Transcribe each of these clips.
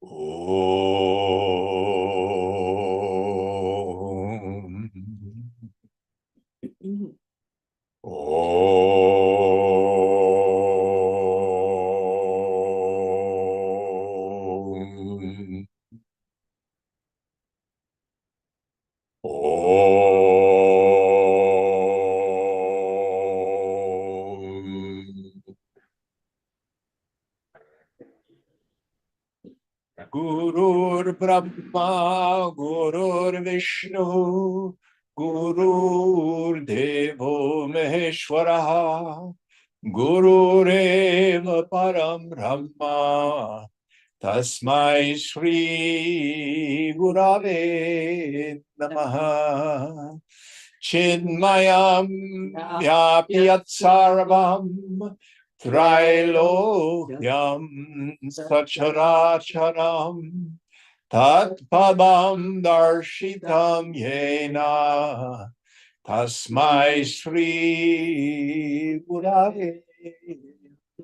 Om. Om. Om. Gurur Brahma, Gurur Vishnu, Gurur Devo Maheshwara, Gurureva Param Brahma, Tasmai Shri Gurave Namaha. Chinmayam Vyapyat Sarvam Trailokyam Sacharacharam Tatpadam Darshitam Yena Tasmai Shri Gurave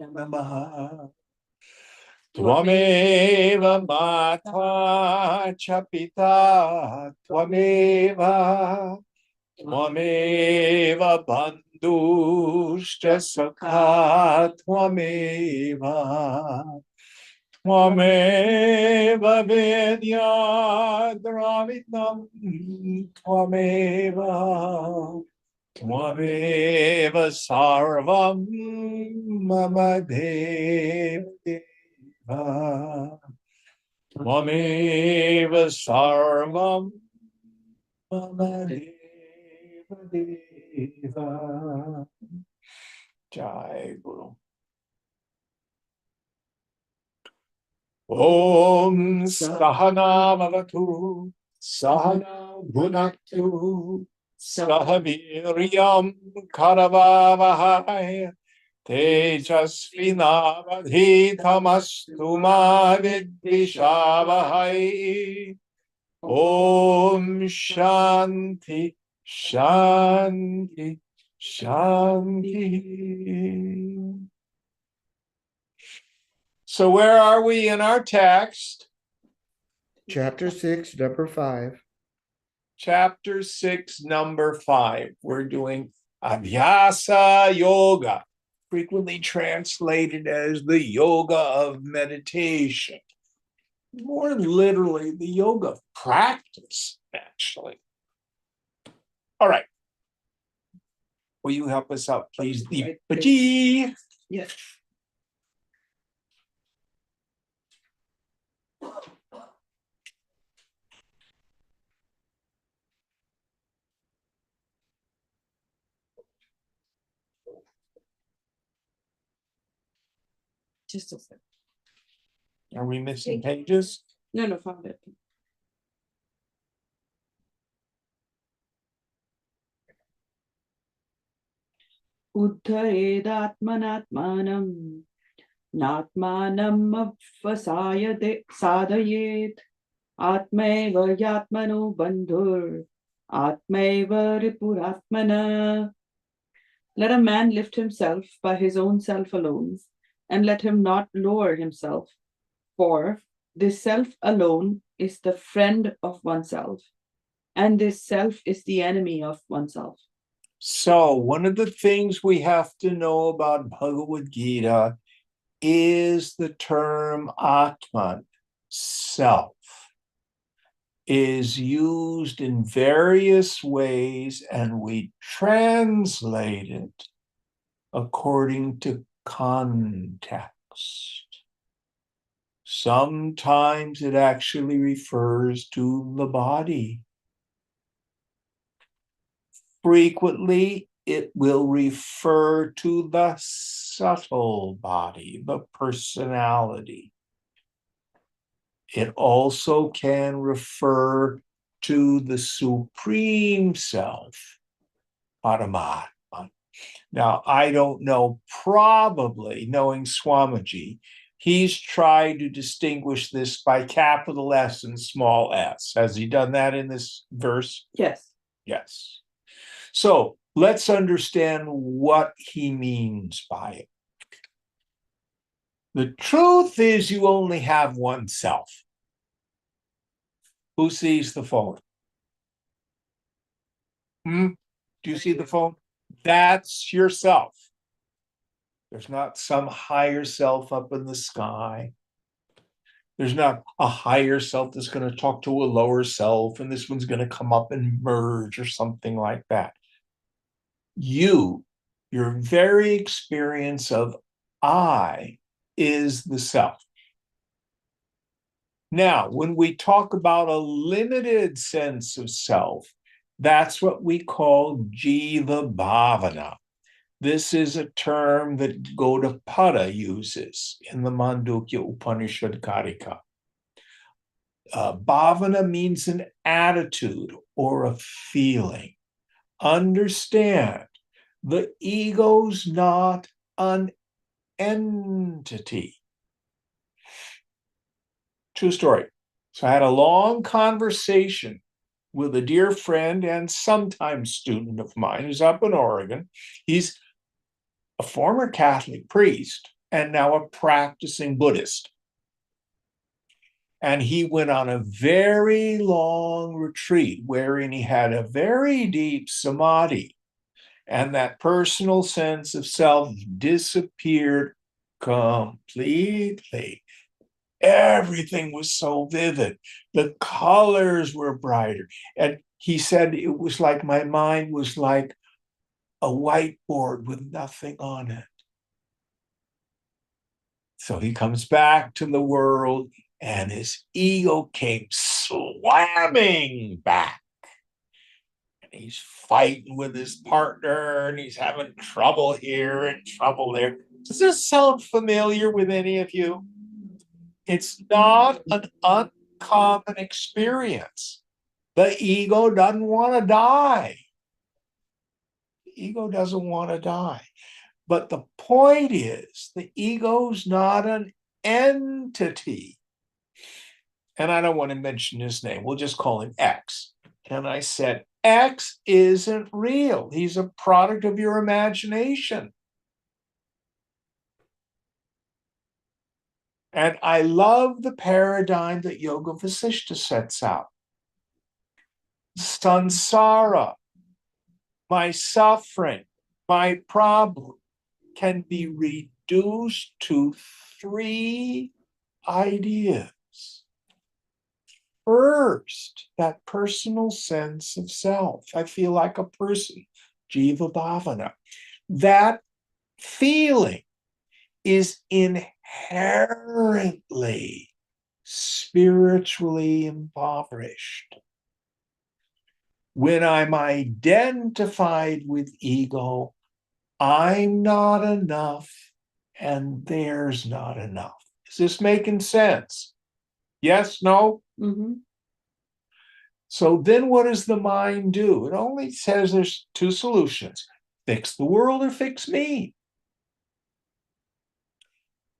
Namaha. Tvameva Mata Chapita Tvameva Tvameva Bandhushcha Sakha Tvameva Tvameva Vedya Dravidam Tvameva Tvameva Sarvam Mama Deva Tvameva Sarvam Mama Deva. Jai Guru. Om Sahana Bhavatu Sahana Bhunaktu Sahaviryam Karavavahai Tejasvinavadhitamastu ma vidvishavahai. Om Shanti Shanti Shanti. So where are we in our text? Chapter 6, number 5. Chapter 6, number 5. We're doing Abhyasa Yoga, frequently translated as the yoga of meditation. More literally, the yoga of practice, actually. All right. Will you help us out, please? Deepaji. Yes. Just a second. Are we missing pages? No, found it. Uddhayedatmanatmanam natmanam avasayate sadayet atmaiva yatmano bandhur atmaiva ripuratmana. Let a man lift himself by his own self alone, and let him not lower himself, for this self alone is the friend of oneself, and this self is the enemy of oneself. So one of the things we have to know about Bhagavad Gita is the term Atman, self, is used in various ways, and we translate it according to context. Sometimes it actually refers to the body. Frequently, it will refer to the subtle body, the personality. It also can refer to the supreme self, Paramatma. Now, I don't know, probably knowing Swamiji, he's tried to distinguish this by capital S and small s. Has he done that in this verse? Yes. Yes. So let's understand what he means by it. The truth is you only have one self. Who sees the phone? Do you see the phone? That's yourself. There's not some higher self up in the sky. There's not a higher self that's going to talk to a lower self, and this one's going to come up and merge or something like that. Your very experience of I is the self. Now, when we talk about a limited sense of self, that's what we call Jiva Bhavana. This is a term that Gaudapada uses in the Mandukya Upanishad Karika. Bhavana means an attitude or a feeling. Understand, the ego's not an entity. True story. So I had a long conversation with a dear friend and sometimes student of mine who's up in Oregon. He's a former Catholic priest and now a practicing Buddhist. And he went on a very long retreat wherein he had a very deep samadhi, and that personal sense of self disappeared completely. Everything was so vivid. The colors were brighter. And he said it was like my mind was like a whiteboard with nothing on it. So he comes back to the world and his ego came slamming back. And he's fighting with his partner and he's having trouble here and trouble there. Does this sound familiar with any of you? It's not an uncommon experience. The ego doesn't want to die. The ego doesn't want to die. But the point is, the ego's not an entity. And I don't want to mention his name. We'll just call him X. And I said, X isn't real. He's a product of your imagination. And I love the paradigm that Yoga Vasishta sets out. Sansara, my suffering, my problem, can be reduced to 3 ideas. First, that personal sense of self. I feel like a person, Jiva Bhavana. That feeling is inherently spiritually impoverished. When I'm identified with ego, I'm not enough and there's not enough. Is this making sense? Yes, no? Mm-hmm. So then what does the mind do? It only says there's 2 solutions. Fix the world or fix me.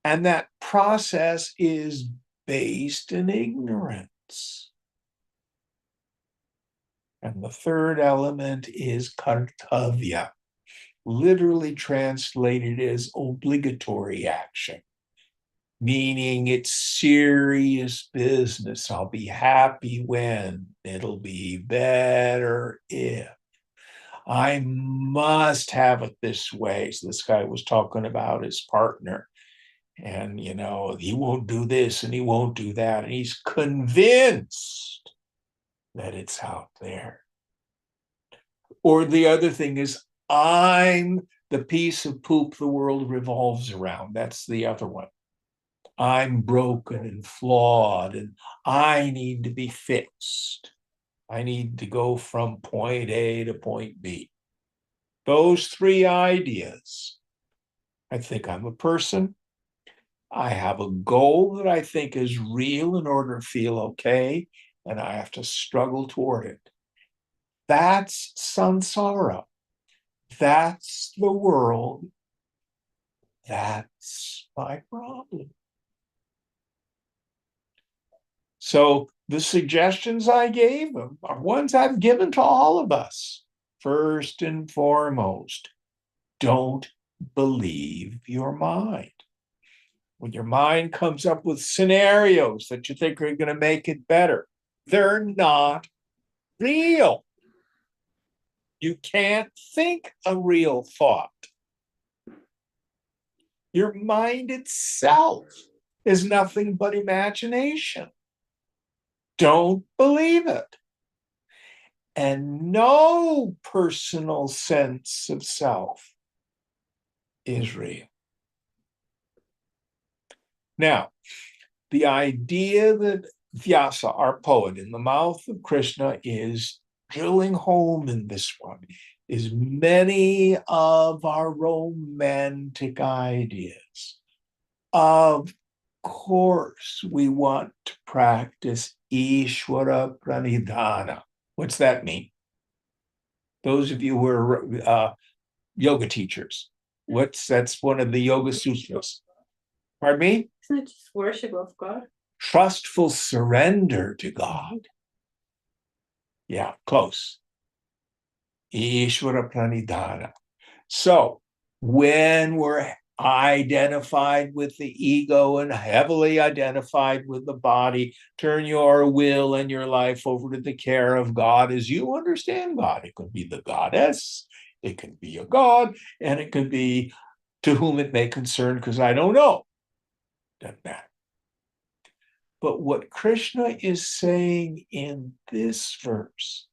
And that process is based in ignorance. And the third element is kartavya, literally translated as obligatory action, meaning it's serious business. I'll be happy when, it'll be better if. I must have it this way. So this guy was talking about his partner. And, he won't do this and he won't do that. And he's convinced that it's out there. Or the other thing is, I'm the piece of poop the world revolves around. That's the other one. I'm broken and flawed and I need to be fixed. I need to go from point A to point B. Those 3 ideas. I think I'm a person. I have a goal that I think is real in order to feel okay, and I have to struggle toward it. That's samsara. That's the world. That's my problem. So the suggestions I gave them are ones I've given to all of us. First and foremost, don't believe your mind. When your mind comes up with scenarios that you think are going to make it better, They're not real. You can't think a real thought. Your mind itself is nothing but imagination. Don't believe it. And no personal sense of self is real. Now, the idea that Vyasa, our poet, in the mouth of Krishna, is drilling home in this one is many of our romantic ideas. Of course, we want to practice Ishvara Pranidhana. What's that mean? Those of you who are yoga teachers, that's one of the Yoga Sutras. Pardon me? Isn't it just worship of God? Trustful surrender to God. Yeah, close. Ishvara Pranidhana. So when we're identified with the ego and heavily identified with the body, turn your will and your life over to the care of God as you understand God. It could be the goddess, it can be a god, and it can be to whom it may concern, because I don't know. Doesn't matter. But what Krishna is saying in this verse,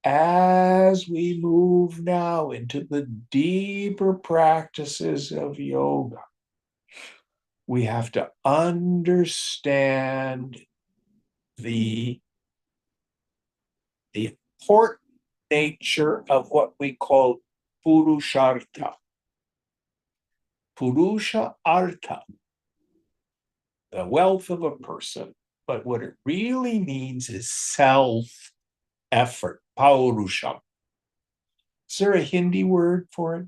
as we move now into the deeper practices of yoga, we have to understand the important nature of what we call purushartha. Purusha artha, the wealth of a person, but what it really means is self-effort, paurusham. Is there a Hindi word for it?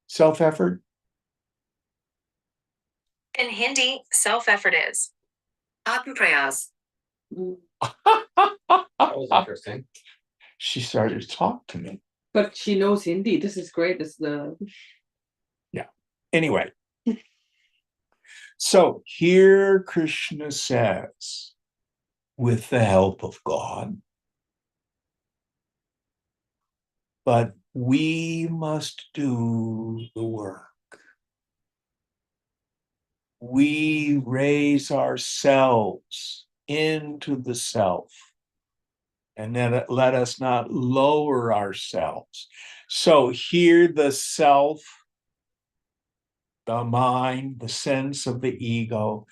Self-effort? In Hindi, self-effort is Atmaprayas. That was interesting. She started to talk to me. But she knows Hindi. This is great. This is the Anyway, so here Krishna says, with the help of God, but we must do the work. We raise ourselves into the self, and then let us not lower ourselves. So here the self, the mind, the sense of the ego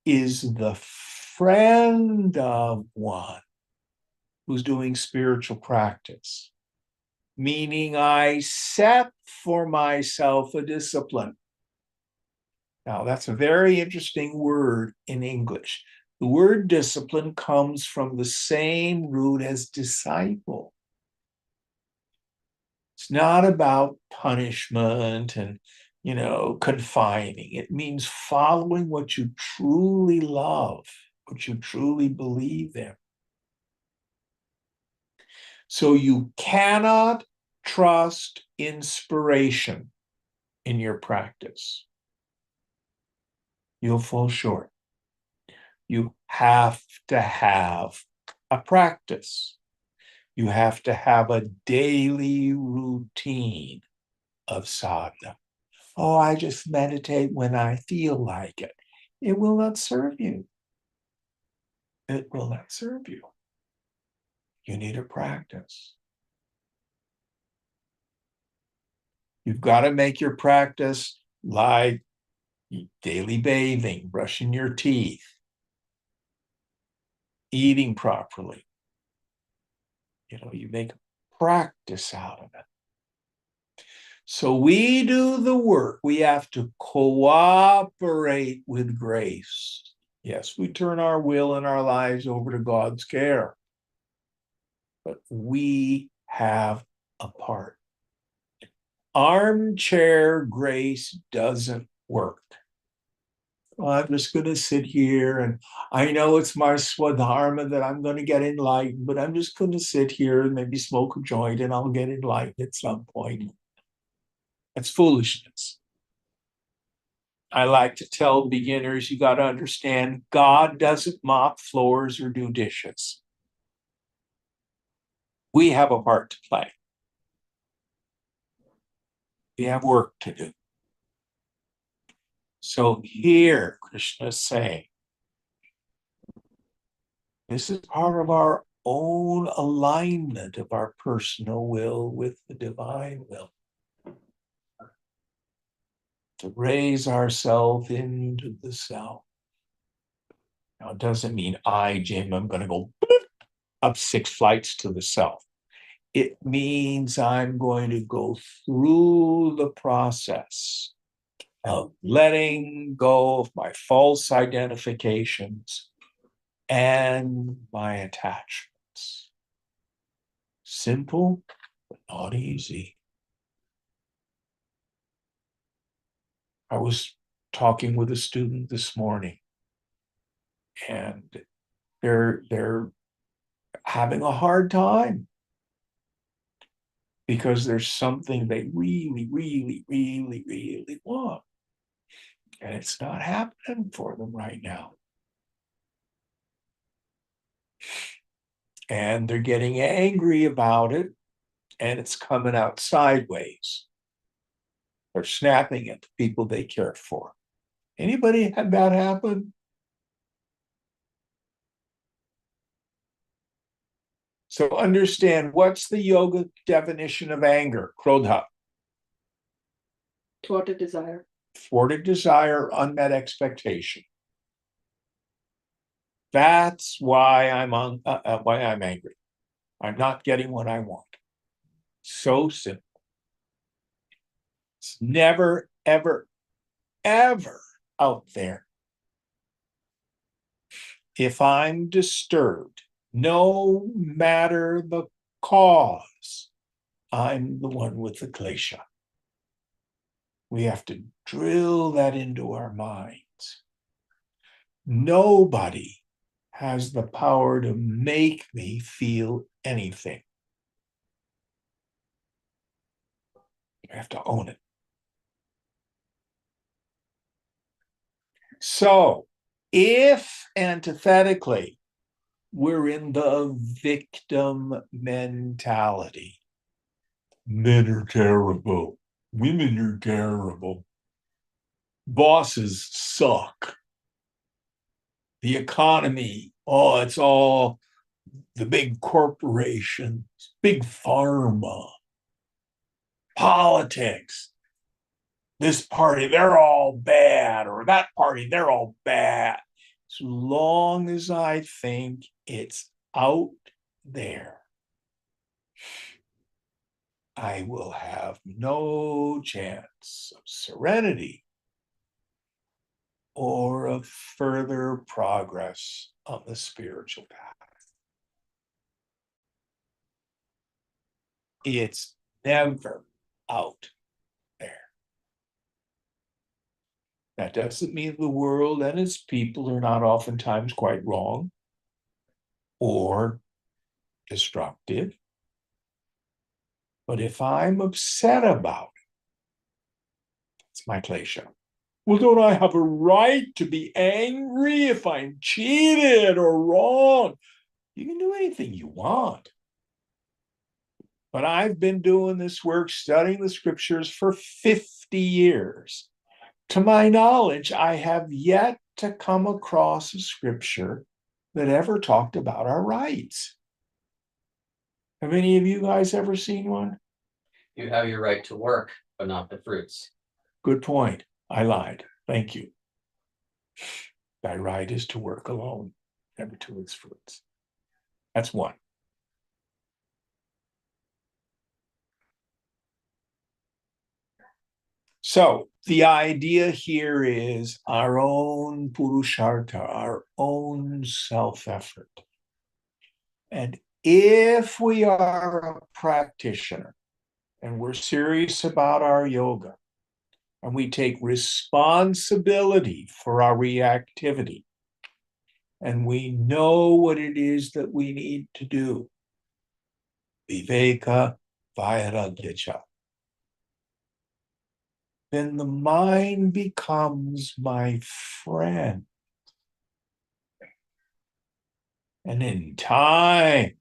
is the friend of one who's doing spiritual practice, meaning I set for myself a discipline. Now, that's a very interesting word in English. The word discipline comes from the same root as disciple. It's not about punishment and, confining. It means following what you truly love, what you truly believe in. So you cannot trust inspiration in your practice. You'll fall short. You have to have a practice. You have to have a daily routine of sadhana. Oh, I just meditate when I feel like it. It will not serve you. It will not serve you. You need a practice. You've got to make your practice like daily bathing, brushing your teeth, eating properly. You make practice out of it. So we do the work. We have to cooperate with grace. Yes, we turn our will and our lives over to God's care. But we have a part. Armchair grace doesn't work. Well, I'm just going to sit here and I know it's my swadharma that I'm going to get enlightened, but I'm just going to sit here and maybe smoke a joint and I'll get enlightened at some point. That's foolishness. I like to tell beginners, you got to understand, God doesn't mop floors or do dishes. We have a part to play. We have work to do. So here, Krishna is saying, this is part of our own alignment of our personal will with the divine will. To raise ourselves into the self. Now, it doesn't mean I, Jim, I'm going to go up 6 flights to the self. It means I'm going to go through the process of letting go of my false identifications and my attachments. Simple, but not easy. I was talking with a student this morning, and they're having a hard time because there's something they really, really, really, really want. And it's not happening for them right now. And they're getting angry about it, and it's coming out sideways. They're snapping at the people they care for. Anybody had that happen? So understand, what's the yoga definition of anger? Krodha. Thwarted desire. Thwarted desire, unmet expectation. That's why I'm angry. I'm not getting what I want. So simple. It's never, ever, ever out there. If I'm disturbed, no matter the cause, I'm the one with the klesha. We have to drill that into our minds. Nobody has the power to make me feel anything. You have to own it. So, if antithetically, we're in the victim mentality, men are terrible, women are terrible, bosses suck, the economy, oh, it's all the big corporations, big pharma, politics, this party, they're all bad, or that party, they're all bad. As long as I think it's out there, I will have no chance of serenity or of further progress on the spiritual path. It's never out there. That doesn't mean the world and its people are not oftentimes quite wrong or destructive. But if I'm upset about it, it's my klesha. Well, don't I have a right to be angry if I'm cheated or wrong? You can do anything you want. But I've been doing this work, studying the scriptures for 50 years. To my knowledge, I have yet to come across a scripture that ever talked about our rights. Have any of you guys ever seen one? You have your right to work, but not the fruits. Good point. I lied. Thank you. Thy right is to work alone, never to its fruits. That's one. So the idea here is our own purushartha, our own self-effort. And if we are a practitioner and we're serious about our yoga, and we take responsibility for our reactivity, and we know what it is that we need to do, viveka vairagya cha. then the mind becomes my friend. And in time,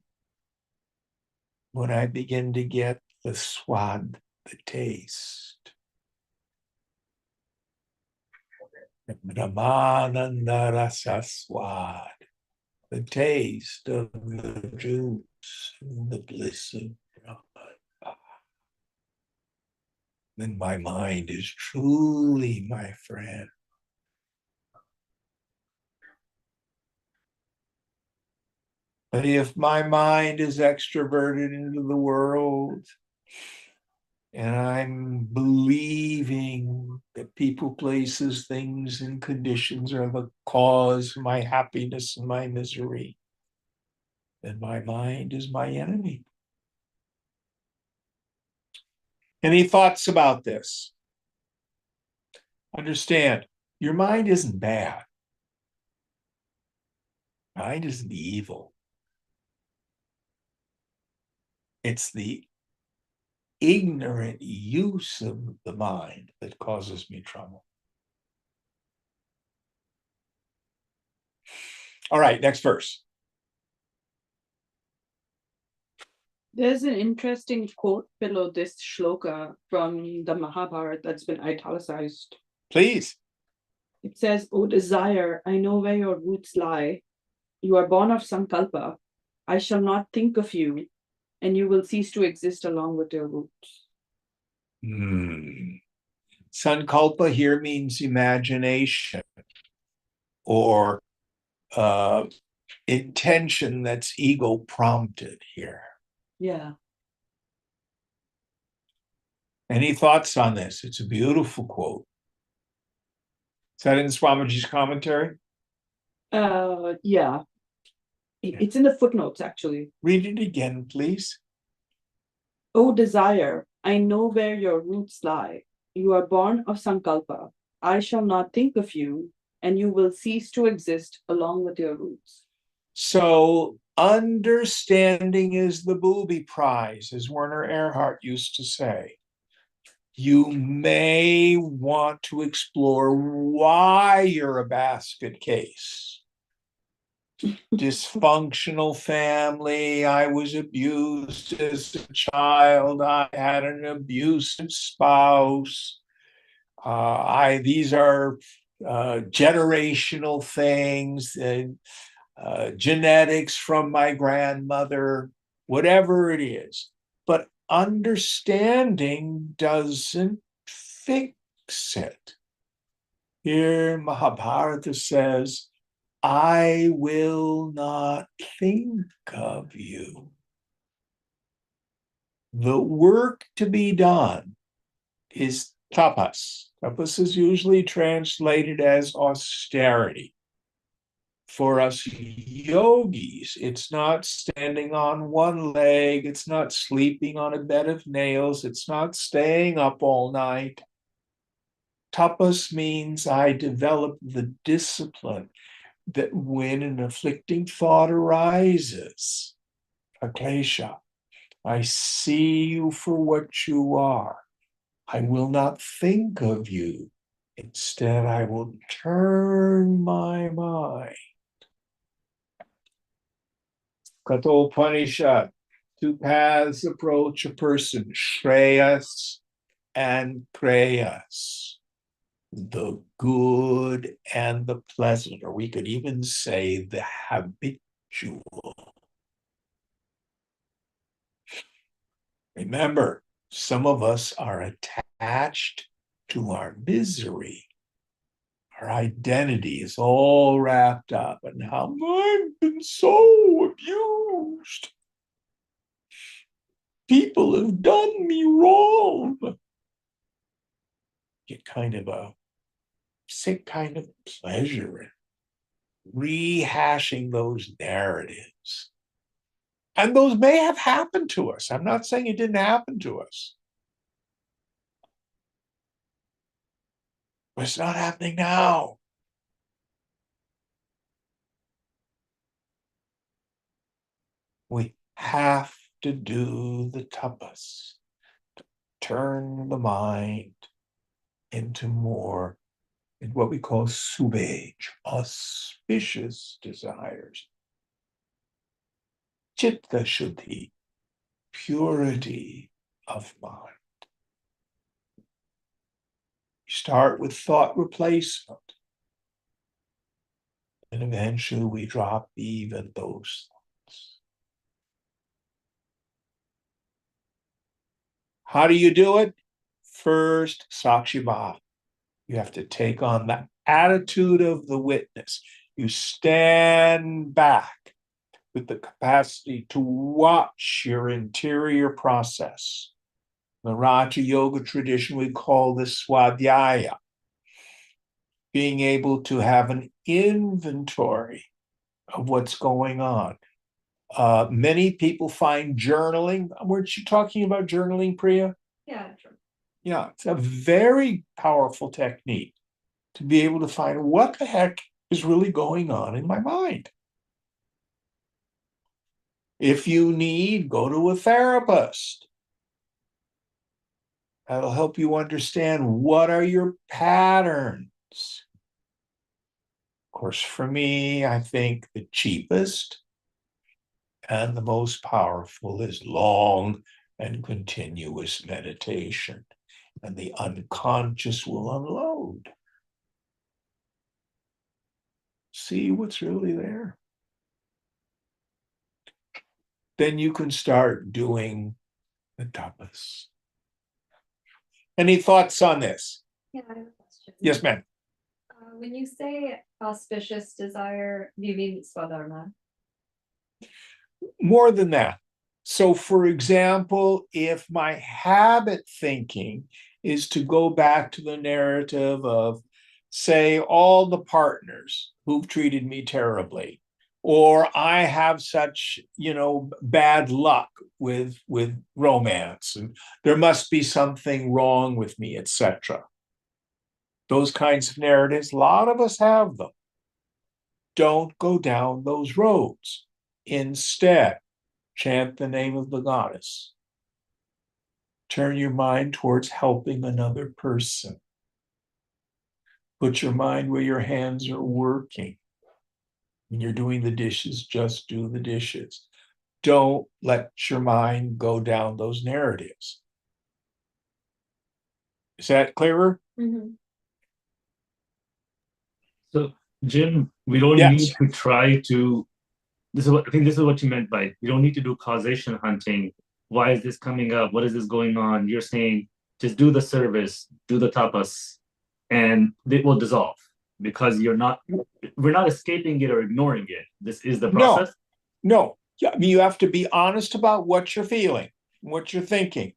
when I begin to get the swad, the taste, Brahmananda rasa swad, the taste of the juice and the bliss of Brahman, then my mind is truly my friend. But if my mind is extroverted into the world, and I'm believing that people, places, things, and conditions are the cause of my happiness and my misery, then my mind is my enemy. Any thoughts about this? Understand, your mind isn't bad. Mind isn't evil. It's the ignorant use of the mind that causes me trouble. All right, next verse. There's an interesting quote below this shloka from the Mahabharata that's been italicized. Please. It says, "O desire, I know where your roots lie. You are born of Sankalpa. I shall not think of you, and you will cease to exist along with your roots." Sankalpa here means imagination or intention that's ego prompted here. Yeah. Any thoughts on this? It's a beautiful quote. Is that in Swamiji's commentary? Yeah. It's in the footnotes, actually. Read it again, please. "O desire, I know where your roots lie. You are born of Sankalpa. I shall not think of you, and you will cease to exist along with your roots." So understanding is the booby prize, as Werner Erhard used to say. You may want to explore why you're a basket case. Dysfunctional family, I was abused as a child, I had an abusive spouse. These are generational things, genetics from my grandmother, whatever it is. But understanding doesn't fix it. Here, Mahabharata says, I will not think of you. The work to be done is tapas. Tapas is usually translated as austerity. For us yogis, it's not standing on one leg, it's not sleeping on a bed of nails, it's not staying up all night. Tapas means I develop the discipline that when an afflicting thought arises, a klesha, I see you for what you are. I will not think of you. Instead, I will turn my mind. Kathopanishad, two paths approach a person, Shreyas and Preyas, the good and the pleasant, or we could even say the habitual. Remember, some of us are attached to our misery. Our identity is all wrapped up, and now I've been so abused. People have done me wrong. Get kind of a sick kind of pleasure in rehashing those narratives. And those may have happened to us. I'm not saying it didn't happen to us. But it's not happening now. We have to do the tapas, to turn the mind, into more in what we call subhaj, auspicious desires. Chitta shuddhi, purity of mind. You start with thought replacement. And eventually we drop even those thoughts. How do you do it? First, Sakshi Bhava. You have to take on the attitude of the witness. You stand back with the capacity to watch your interior process. In the Raja Yoga tradition, we call this swadhyaya, being able to have an inventory of what's going on. Many people find journaling. Weren't you talking about journaling, Priya? Yeah, sure. Yeah, it's a very powerful technique to be able to find what the heck is really going on in my mind. If you need, go to a therapist. That'll help you understand what are your patterns. Of course, for me, I think the cheapest and the most powerful is long and continuous meditation. And the unconscious will unload. See what's really there. Then you can start doing the tapas. Any thoughts on this? Yeah, I have a question. Yes, ma'am. When you say auspicious desire, do you mean swadharma? More than that. So, for example, if my habit thinking is to go back to the narrative of, say, all the partners who've treated me terribly, or I have such, bad luck with romance, and there must be something wrong with me, etc. Those kinds of narratives, a lot of us have them. Don't go down those roads. Instead, chant the name of the goddess. Turn your mind towards helping another person. Put your mind where your hands are working. When you're doing the dishes, just do the dishes. Don't let your mind go down those narratives. Is that clearer? Mm-hmm. So, Jim, we don't Yes. need to try to. This is what I think. This is what you meant by we don't need to do causation hunting. Why is this coming up? What is this going on? You're saying just do the service, do the tapas, and it will dissolve because we're not escaping it or ignoring it. This is the process. No. Yeah, I mean, you have to be honest about what you're feeling, what you're thinking.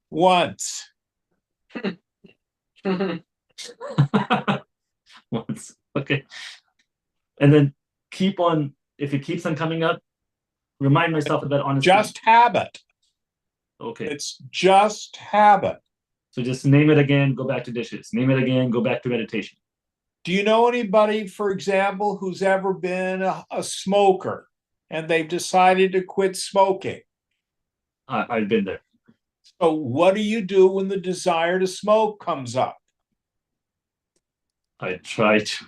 Once. Once, okay, and then keep on. If it keeps on coming up, remind myself of that honesty. Just habit. Okay. It's just habit. So just name it again, go back to dishes. Name it again, go back to meditation. Do you know anybody, for example, who's ever been a smoker and they've decided to quit smoking? I've been there. So what do you do when the desire to smoke comes up? I try to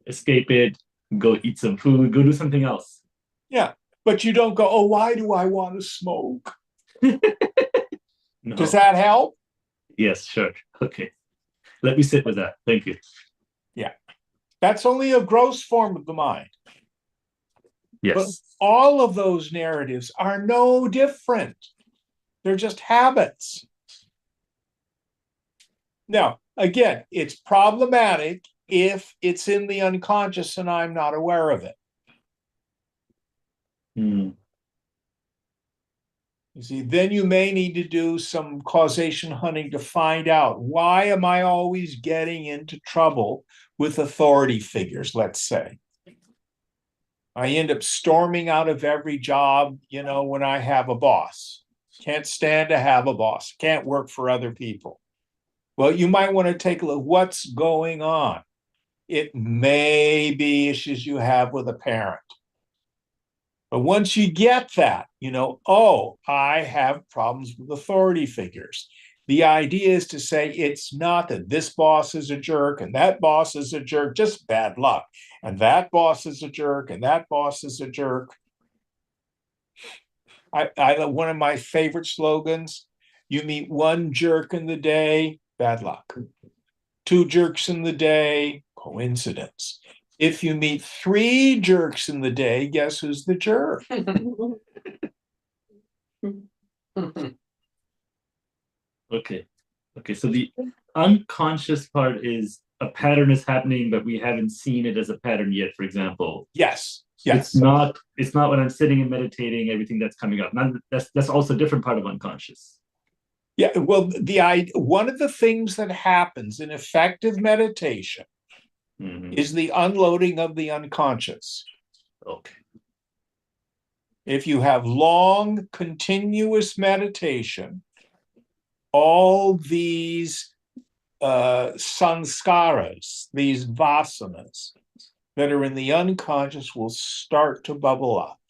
escape it, go eat some food, go do something else. Yeah, but you don't go, oh, why do I want to smoke? No. Does that help? Yes, sure. Okay. Let me sit with that. Thank you. Yeah. That's only a gross form of the mind. Yes. But all of those narratives are no different. They're just habits. Now, again, it's problematic if it's in the unconscious and I'm not aware of it. Hmm. You see, then you may need to do some causation hunting to find out, why am I always getting into trouble with authority figures, let's say. I end up storming out of every job, when I have a boss. Can't stand to have a boss. Can't work for other people. Well, you might want to take a look. What's going on? It may be issues you have with a parent. But once you get that, oh, I have problems with authority figures. The idea is to say it's not that this boss is a jerk and that boss is a jerk, just bad luck. And that boss is a jerk and that boss is a jerk. One of my favorite slogans, you meet one jerk in the day, bad luck. Two jerks in the day, coincidence. If you meet three jerks in the day, guess who's the jerk? Okay. Okay. So the unconscious part is a pattern is happening, but we haven't seen it as a pattern yet, for example. Yes. Yes. It's not when I'm sitting and meditating, everything that's coming up. That's also a different part of unconscious. Yeah, well, one of the things that happens in effective meditation is the unloading of the unconscious. Okay. If you have long, continuous meditation, all these sanskaras, these vasanas that are in the unconscious will start to bubble up.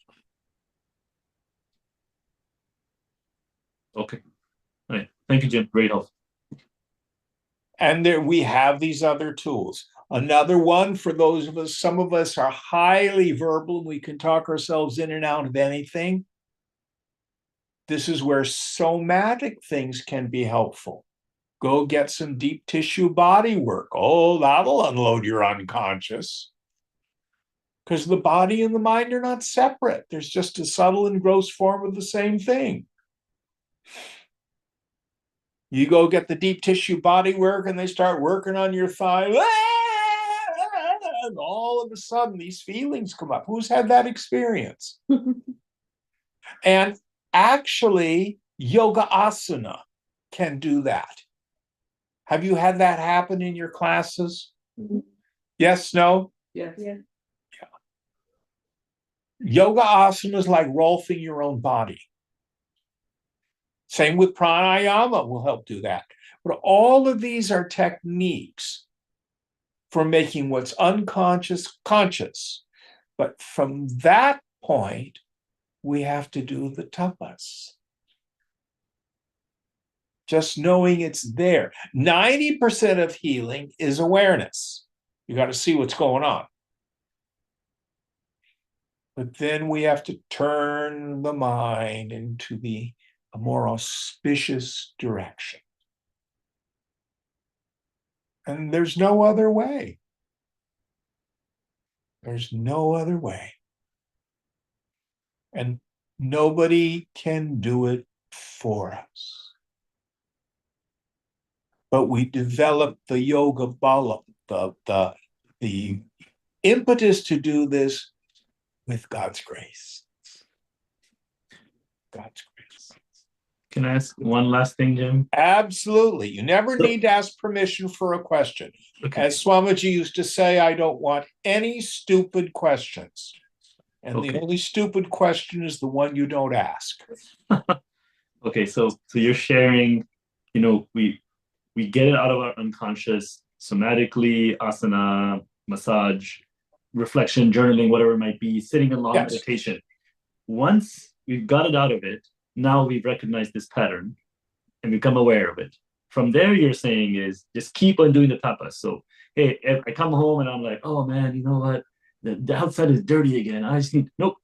Okay. All right. Thank you, Jim. Great help. And there we have these other tools. Another one for those of us, some of us are highly verbal, we can talk ourselves in and out of anything. This is where somatic things can be helpful. Go get some deep tissue body work. Oh, that'll unload your unconscious. Because the body and the mind are not separate. There's just a subtle and gross form of the same thing. You go get the deep tissue body work and they start working on your thigh. And all of a sudden, these feelings come up. Who's had that experience? And actually, yoga asana can do that. Have you had that happen in your classes? Mhm. Yes, no? Yes. Yeah. Yoga asana is like rolfing your own body. Same with pranayama will help do that. But all of these are techniques for making what's unconscious conscious. But from that point, we have to do the tapas. Just knowing it's there. 90% of healing is awareness. You got to see what's going on. But then we have to turn the mind into a more auspicious direction. And there's no other way. There's no other way. And nobody can do it for us. But we develop the yoga bala, the impetus to do this with God's grace. God's grace. Can I ask one last thing, Jim? Absolutely. You never need to ask permission for a question. Okay. As Swamiji used to say, I don't want any stupid questions. And the only stupid question is the one you don't ask. Okay, so you're sharing, we get it out of our unconscious somatically, asana, massage, reflection, journaling, whatever it might be, sitting in long meditation. Once we've got it out of it, now we've recognized this pattern and become aware of it. From there, you're saying is just keep on doing the tapas. So, hey, if I come home and I'm like, oh man, you know what? The outside is dirty again. I just need, nope,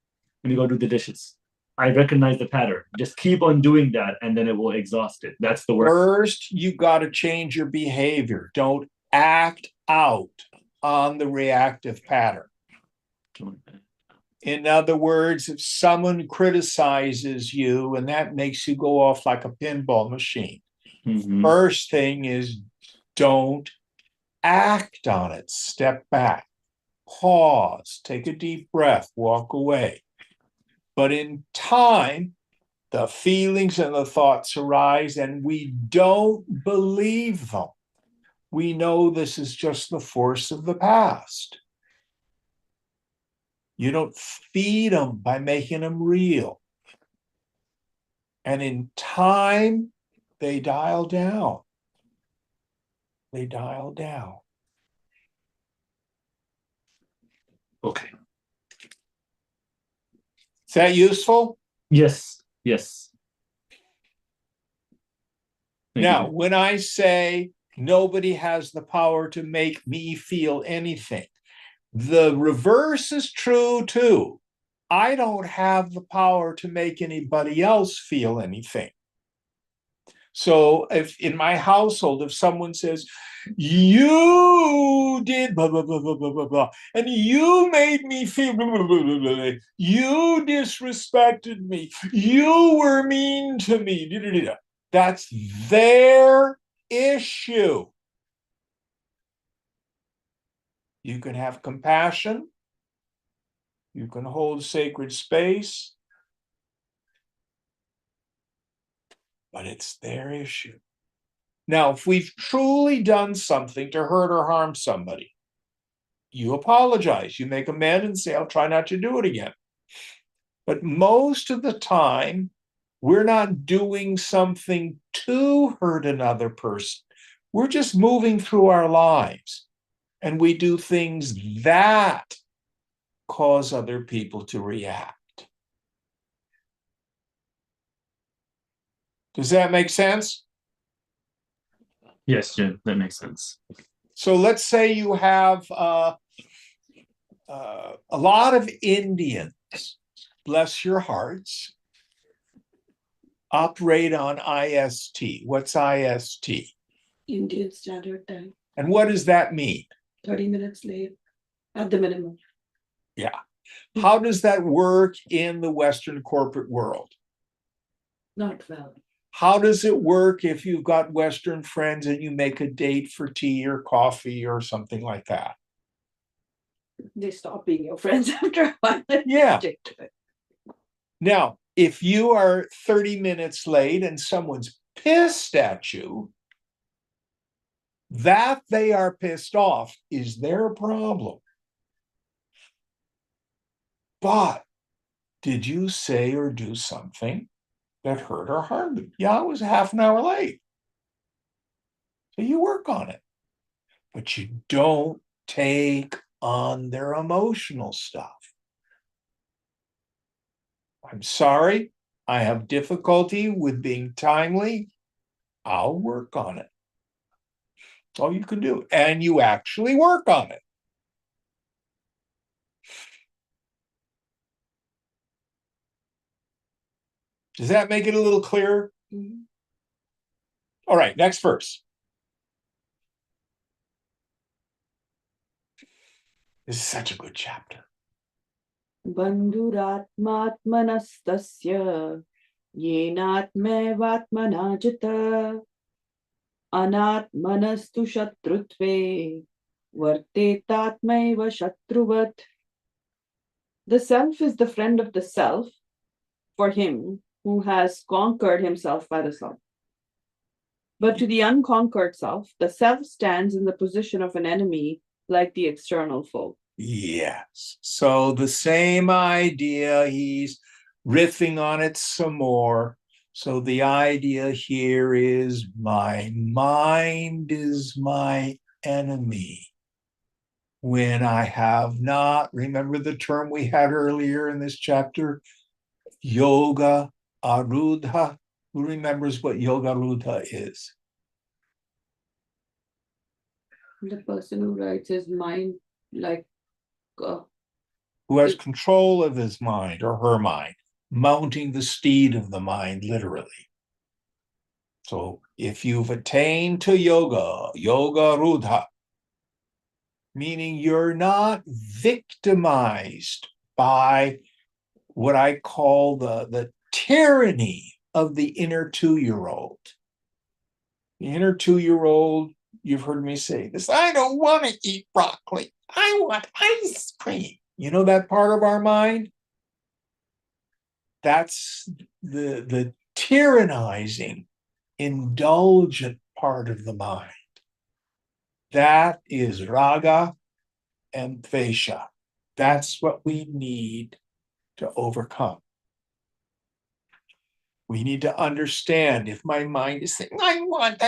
let me go do the dishes. I recognize the pattern. Just keep on doing that and then it will exhaust it. That's the work. First, you got to change your behavior. Don't act out on the reactive pattern. In other words, if someone criticizes you and that makes you go off like a pinball machine, first thing is don't act on it. Step back, pause, take a deep breath, walk away. But in time, the feelings and the thoughts arise and we don't believe them. We know this is just the force of the past. You don't feed them by making them real. And in time, they dial down. They dial down. Okay. Is that useful? Yes. Yes. Now, when I say nobody has the power to make me feel anything, the reverse is true too. I don't have the power to make anybody else feel anything. So if in my household, if someone says, you did blah, blah, blah, blah, blah, blah, blah, and you made me feel blah, blah, blah, blah, blah, you disrespected me, you were mean to me, da, da, da, da. That's their issue. You can have compassion. You can hold sacred space. But it's their issue. Now, if we've truly done something to hurt or harm somebody, you apologize. You make amends and say, I'll try not to do it again. But most of the time, we're not doing something to hurt another person. We're just moving through our lives. And we do things that cause other people to react. Does that make sense? Yes, Jim, that makes sense. So let's say you have a lot of Indians, bless your hearts, operate on IST. What's IST? Indian Standard Time, And what does that mean? 30 minutes late at the minimum. Yeah. How does that work in the Western corporate world? Not well. How does it work if you've got Western friends and you make a date for tea or coffee or something like that? They stop being your friends after a while. Yeah. Stick to it. Now, if you are 30 minutes late and someone's pissed at you, that they are pissed off is their problem. But did you say or do something that hurt or harmed them? Yeah, I was half an hour late. So you work on it. But you don't take on their emotional stuff. I'm sorry, I have difficulty with being timely. I'll work on it. That's all you can do. And you actually work on it. Does that make it a little clearer? Mhm. All right, next verse. This is such a good chapter. Bandhuratmatmanastasya yenatmevatmana jita anatmanastu shatrutve vartetatmaiva shatruvat. The self is the friend of the self for him who has conquered himself by the self. But to the unconquered self, the self stands in the position of an enemy like the external foe. Yes. So the same idea, he's riffing on it some more. So the idea here is my mind is my enemy. When I have not, remember the term we had earlier in this chapter, yoga arudha. Who remembers what yoga arudha is? The person who writes his mind like Who has control of his mind or her mind, mounting the steed of the mind, literally. So if you've attained to yoga, yoga rudha, meaning you're not victimized by what I call the tyranny of the inner 2-year-old. The inner 2-year-old, you've heard me say this, I don't want to eat broccoli. I want ice cream. You know that part of our mind? That's the tyrannizing, indulgent part of the mind. That is raga and dvesha. That's what we need to overcome. We need to understand if my mind is saying, I want.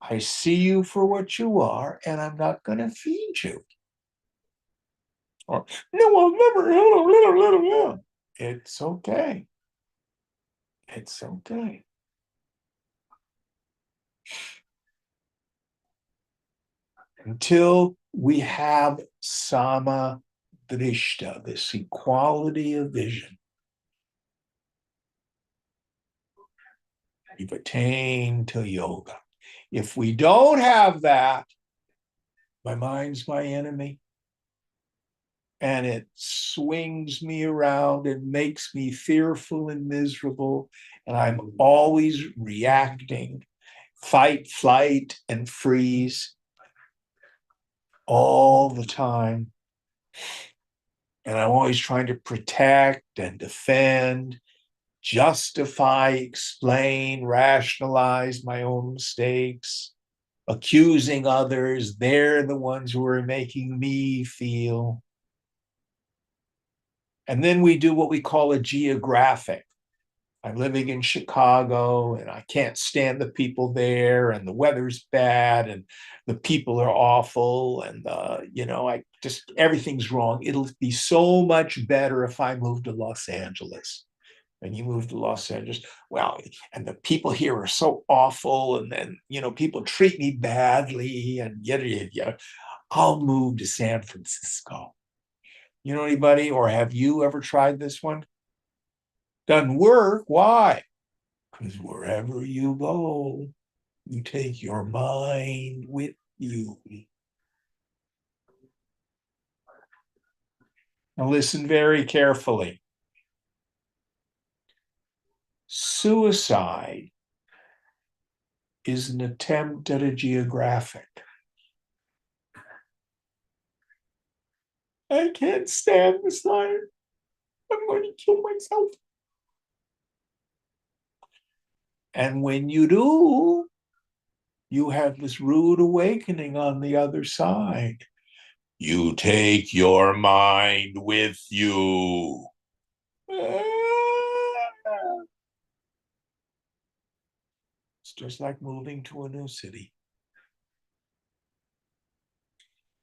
I see you for what you are, and I'm not going to feed you. Or, no, I'll never. It's okay. It's okay. until we have sama drishta, this equality of vision. We've attained to yoga. If we don't have that, my mind's my enemy. And it swings me around and makes me fearful and miserable. And I'm always reacting, fight, flight, and freeze all the time. And I'm always trying to protect and defend, justify, explain, rationalize my own mistakes, accusing others. They're the ones who are making me feel. And then we do what we call a geographic. I'm living in Chicago and I can't stand the people there, and the weather's bad and the people are awful, and I just, everything's wrong. It'll be so much better if I move to Los Angeles. And you move to Los Angeles, well, and the people here are so awful, and then people treat me badly, and yada. I'll move to San Francisco. You know anybody, or have you ever tried this one? Doesn't work. Why? Because wherever you go, you take your mind with you. Now listen very carefully. Suicide is an attempt at a geographic. I can't stand this life. I'm going to kill myself. And when you do, you have this rude awakening on the other side. You take your mind with you. It's just like moving to a new city.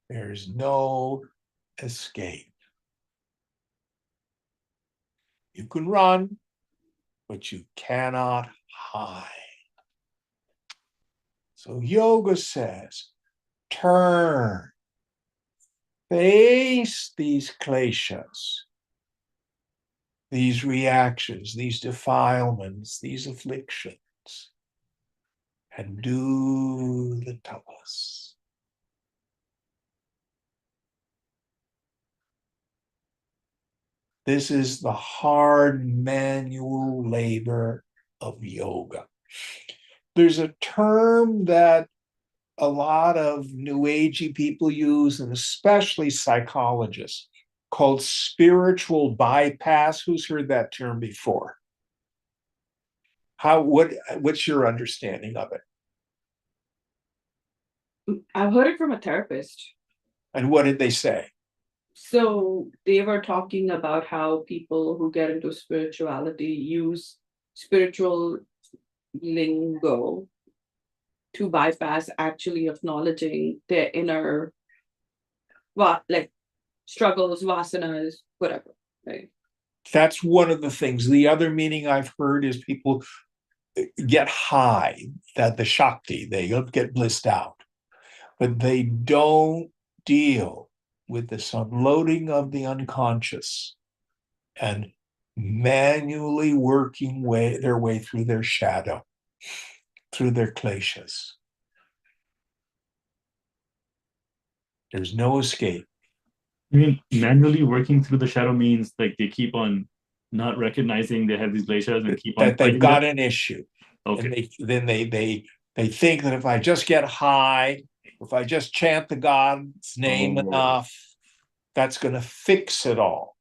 There's no escape. You can run, but you cannot hide. So yoga says, turn, face these kleshas, these reactions, these defilements, these afflictions, and do the tapas. This is the hard manual labor of yoga. There's a term that a lot of New Agey people use, and especially psychologists, called spiritual bypass. Who's heard that term before? What's your understanding of it? I've heard it from a therapist. And what did they say? So they were talking about how people who get into spirituality use spiritual lingo to bypass actually acknowledging their inner, like struggles, vasanas, whatever, right? That's one of the things. The other meaning I've heard is people get high, that the Shakti, they get blissed out, but they don't deal with this unloading of the unconscious and manually working their way through their shadow, through their kleshas. There's no escape. I mean, manually working through the shadow means like they keep on not recognizing they have these glaciers and keep on that they've got an issue. Okay. And they think that if I just get high, if I just chant the God's name enough, that's going to fix it all.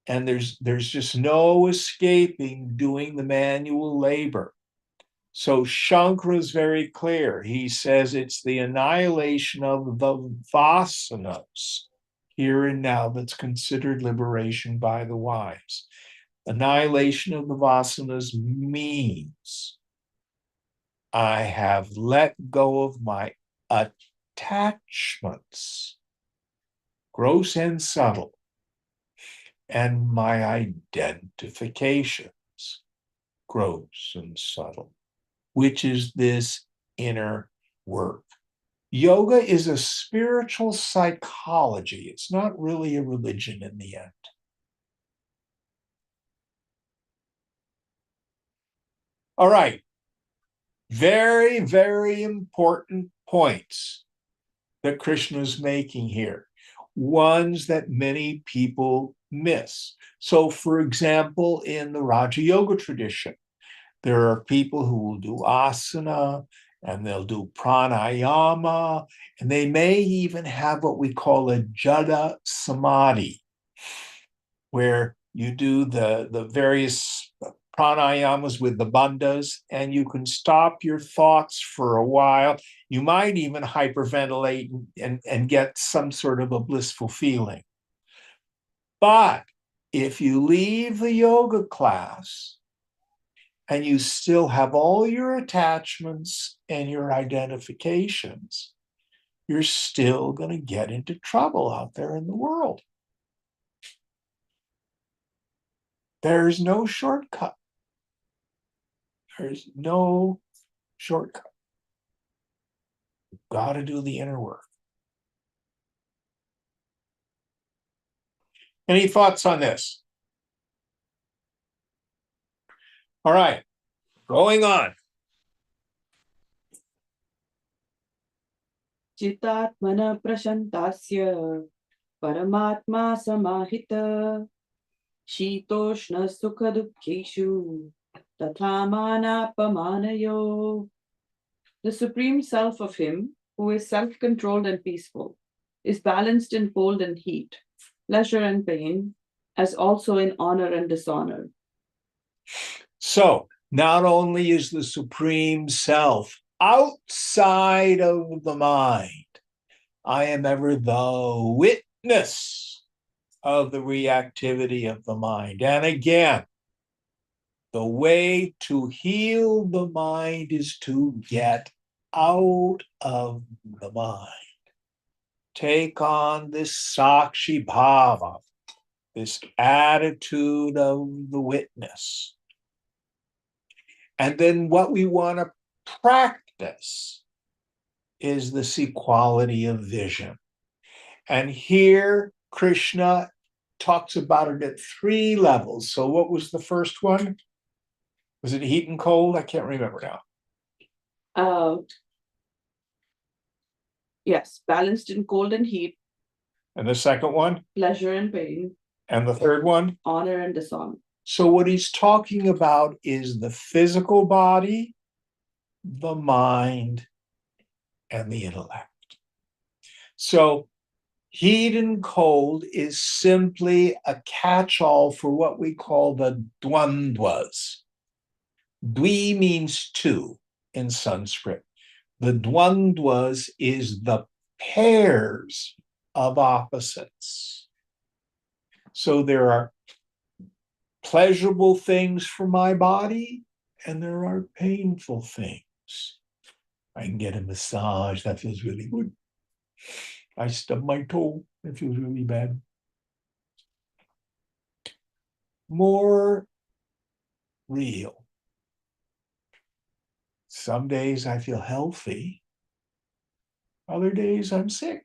And there's just no escaping doing the manual labor. So Shankara is very clear. He says it's the annihilation of the vasanas here and now that's considered liberation by the wise. Annihilation of the vasanas means I have let go of my attachments, gross and subtle, and my identifications, gross and subtle, which is this inner work. Yoga is a spiritual psychology. It's not really a religion in the end. All right. Very, very important points that Krishna is making here, ones that many people miss. So, for example, in the Raja Yoga tradition, there are people who will do asana and they'll do pranayama, and they may even have what we call a jada samadhi, where you do the various pranayamas with the bandhas, and you can stop your thoughts for a while. You might even hyperventilate and get some sort of a blissful feeling. But if you leave the yoga class and you still have all your attachments and your identifications, you're still going to get into trouble out there in the world. There's no shortcut. There's no shortcut. You've got to do the inner work. Any thoughts on this? All right, going on. Chitatmana prashantasya paramatma samahita shitoshna sukha dukkheshu tathamanapamanayo. The supreme self of him, who is self-controlled and peaceful, is balanced in cold and heat, pleasure and pain, as also in honor and dishonor. So, not only is the supreme self outside of the mind, I am ever the witness of the reactivity of the mind. And again, the way to heal the mind is to get out of the mind. Take on this Sakshi Bhava, this attitude of the witness. And then what we want to practice is this equality of vision. And here Krishna talks about it at 3 levels. So what was the first one? Was it heat and cold? I can't remember now. Yes, balanced in cold and heat, And the second one? pleasure and pain, And the third one? honor and dishonor. So what he's talking about is the physical body, the mind, and the intellect. So heat and cold is simply a catch-all for what we call the dvandvas. Dvi means 2 in Sanskrit. The dvandvas is the pairs of opposites. So there are pleasurable things for my body, and there are painful things. I can get a massage, that feels really good. I stub my toe, that feels really bad. More real. Some days I feel healthy, other days I'm sick.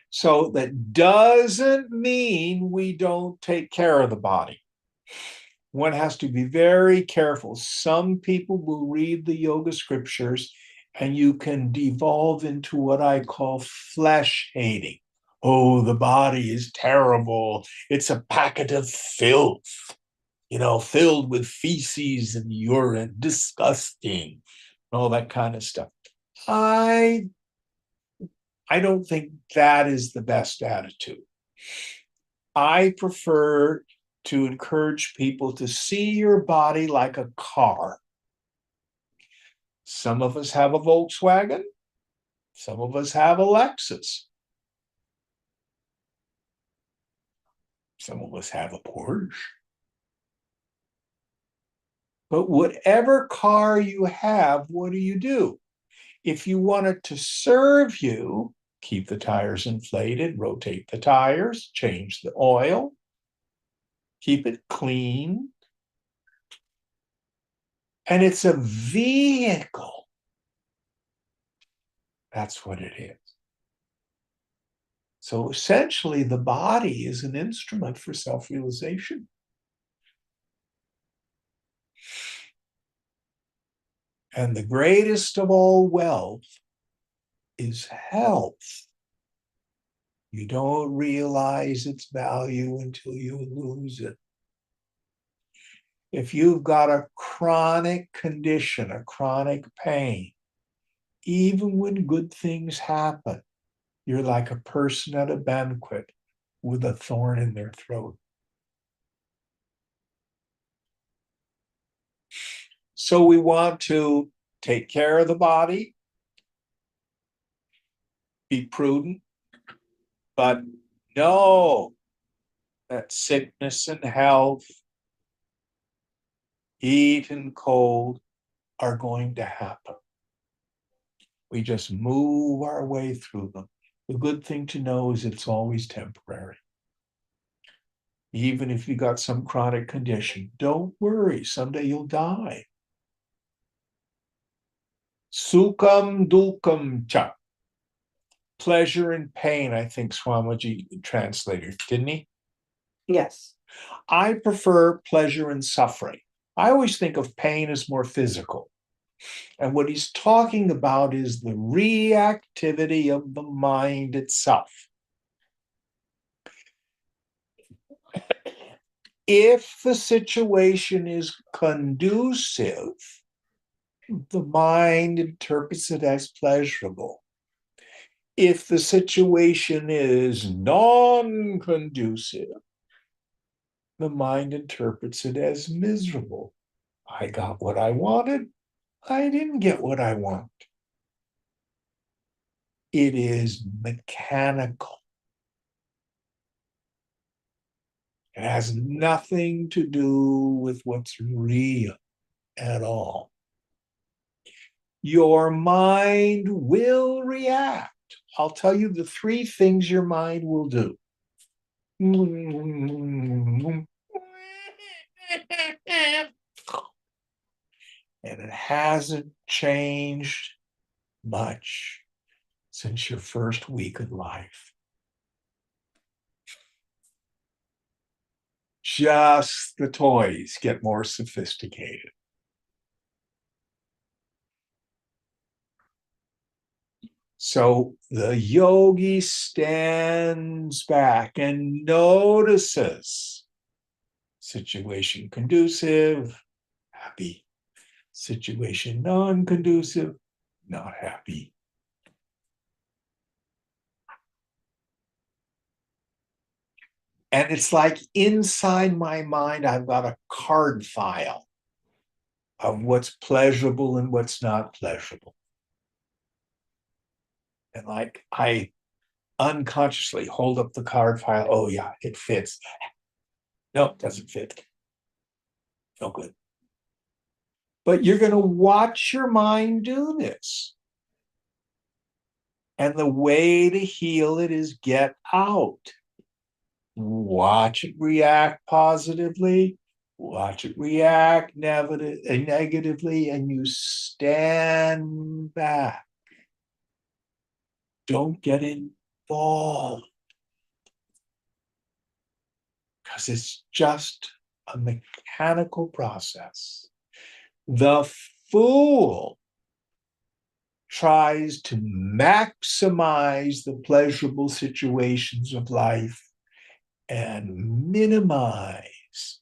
So that doesn't mean we don't take care of the body. One has to be very careful. Some people will read the yoga scriptures and you can devolve into what I call flesh hating. Oh, the body is terrible. It's a packet of filth, filled with feces and urine, disgusting, all that kind of stuff. I don't think that is the best attitude. I prefer to encourage people to see your body like a car. Some of us have a Volkswagen. Some of us have a Lexus. Some of us have a Porsche. But whatever car you have, what do? If you want it to serve you, keep the tires inflated, rotate the tires, change the oil, keep it clean. And it's a vehicle That's what it is. So essentially, the body is an instrument for self-realization. And the greatest of all wealth is health. You don't realize its value until you lose it. If you've got a chronic condition, a chronic pain, even when good things happen, you're like a person at a banquet with a thorn in their throat. So we want to take care of the body, be prudent, but know that sickness and health, heat and cold are going to happen. We just move our way through them. The good thing to know is it's always temporary. Even if you got some chronic condition, don't worry, someday you'll die. Sukham dukam cha. Pleasure and pain, I think Swamiji translated, didn't he? Yes. I prefer pleasure and suffering. I always think of pain as more physical. And what he's talking about is the reactivity of the mind itself. If the situation is conducive, the mind interprets it as pleasurable. If the situation is non-conducive, the mind interprets it as miserable. I got what I wanted. I didn't get what I want. It is mechanical. It has nothing to do with what's real at all. Your mind will react. I'll tell you the 3 things your mind will do. And it hasn't changed much since your first week of life. Just the toys get more sophisticated. So the yogi stands back and notices situation conducive, happy. Situation non-conducive, not happy. And it's like inside my mind, I've got a card file of what's pleasurable and what's not pleasurable. And like I unconsciously hold up the card file. Oh yeah, it fits. No, it doesn't fit. No good. But you're going to watch your mind do this. And the way to heal it is get out. Watch it react positively. Watch it react negatively, and you stand back. Don't get involved. Because it's just a mechanical process. The fool tries to maximize the pleasurable situations of life and minimize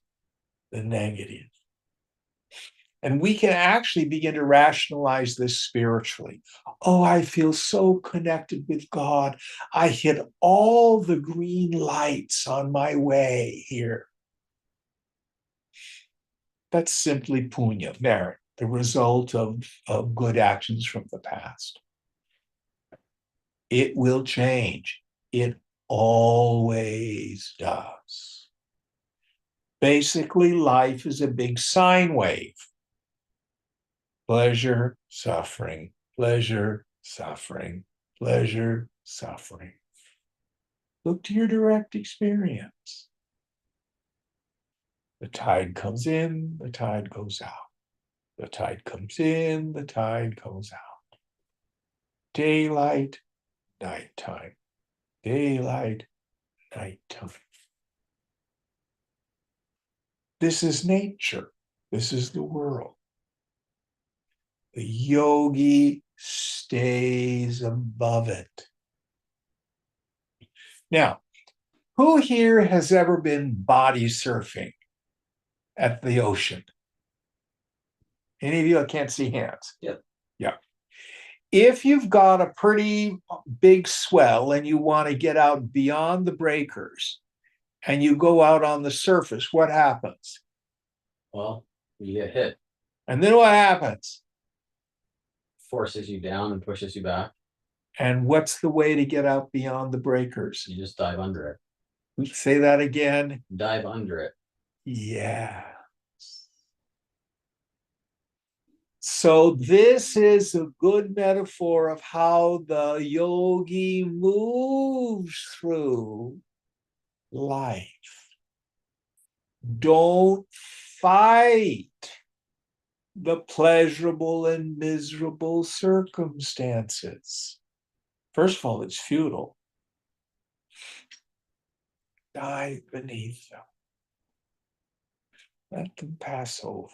the negative. And we can actually begin to rationalize this spiritually. Oh, I feel so connected with God. I hit all the green lights on my way here. That's simply punya, merit, the result of good actions from the past. It will change. It always does. Basically, life is a big sine wave. Pleasure, suffering, pleasure, suffering, pleasure, suffering. Look to your direct experience. The tide comes in, the tide goes out. The tide comes in, the tide goes out. Daylight, nighttime. Daylight, nighttime. This is nature. This is the world. The yogi stays above it. Now, who here has ever been body surfing at the ocean? Any of you? I can't see hands. Yep. Yeah. If you've got a pretty big swell and you want to get out beyond the breakers and you go out on the surface, what happens? Well, you get hit, And then what happens? forces you down and pushes you back. And what's the way to get out beyond the breakers? You just dive under it. Say that again. Dive under it. Yeah. So this is a good metaphor of how the yogi moves through life. Don't fight the pleasurable and miserable circumstances. First of all, it's futile. Dive beneath them. Let them pass over.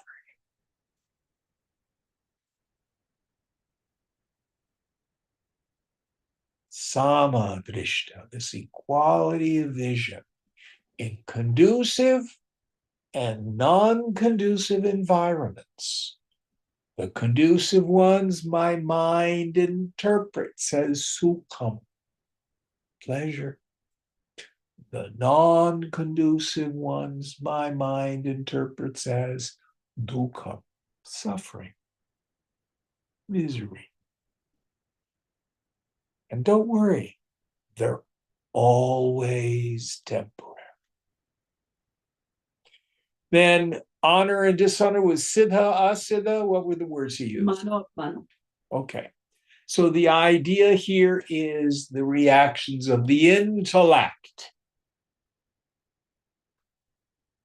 Samadrishta, this equality of vision in conducive and non-conducive environments. The conducive ones, my mind interprets as sukham, pleasure. The non-conducive ones, my mind interprets as dukkha, suffering, misery. And don't worry, they're always temporary. Then honor and dishonor was siddha, asiddha. What were the words he used? Mano, mano. Okay. So the idea here is the reactions of the intellect.